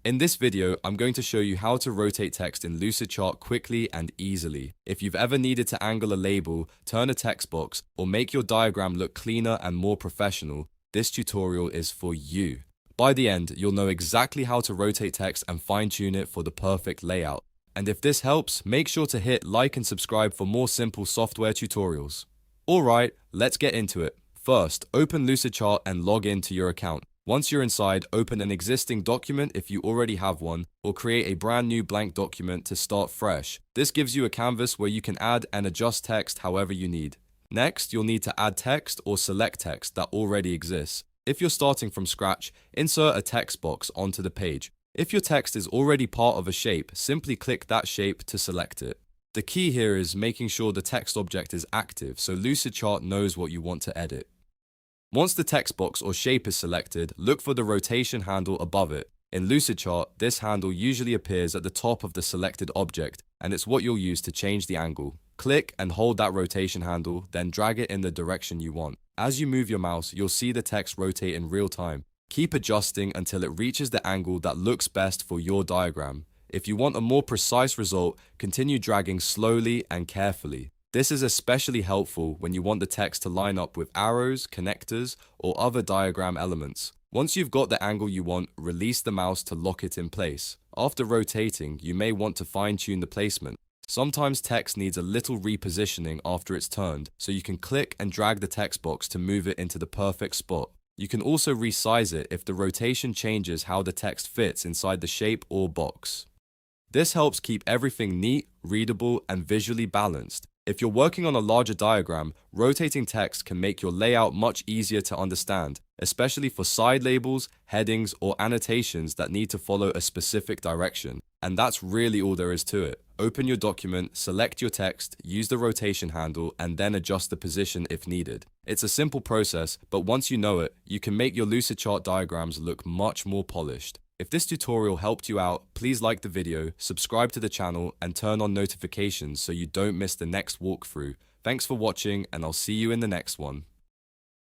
In this video, I'm going to show you how to rotate text in Lucidchart quickly and easily. If you've ever needed to angle a label, turn a text box, or make your diagram look cleaner and more professional, this tutorial is for you. By the end, you'll know exactly how to rotate text and fine-tune it for the perfect layout. And if this helps, make sure to hit like and subscribe for more simple software tutorials. Alright, let's get into it. First, open Lucidchart and log in to your account. Once you're inside, open an existing document if you already have one, or create a brand new blank document to start fresh. This gives you a canvas where you can add and adjust text however you need. Next, you'll need to add text or select text that already exists. If you're starting from scratch, insert a text box onto the page. If your text is already part of a shape, simply click that shape to select it. The key here is making sure the text object is active so Lucidchart knows what you want to edit. Once the text box or shape is selected, look for the rotation handle above it. In Lucidchart, this handle usually appears at the top of the selected object, and it's what you'll use to change the angle. Click and hold that rotation handle, then drag it in the direction you want. As you move your mouse, you'll see the text rotate in real time. Keep adjusting until it reaches the angle that looks best for your diagram. If you want a more precise result, continue dragging slowly and carefully. This is especially helpful when you want the text to line up with arrows, connectors, or other diagram elements. Once you've got the angle you want, release the mouse to lock it in place. After rotating, you may want to fine-tune the placement. Sometimes text needs a little repositioning after it's turned, so you can click and drag the text box to move it into the perfect spot. You can also resize it if the rotation changes how the text fits inside the shape or box. This helps keep everything neat, readable, and visually balanced. If you're working on a larger diagram, rotating text can make your layout much easier to understand, especially for side labels, headings, or annotations that need to follow a specific direction. And that's really all there is to it. Open your document, select your text, use the rotation handle, and then adjust the position if needed. It's a simple process, but once you know it, you can make your Lucidchart diagrams look much more polished. If this tutorial helped you out, please like the video, subscribe to the channel, and turn on notifications so you don't miss the next walkthrough. Thanks for watching, and I'll see you in the next one.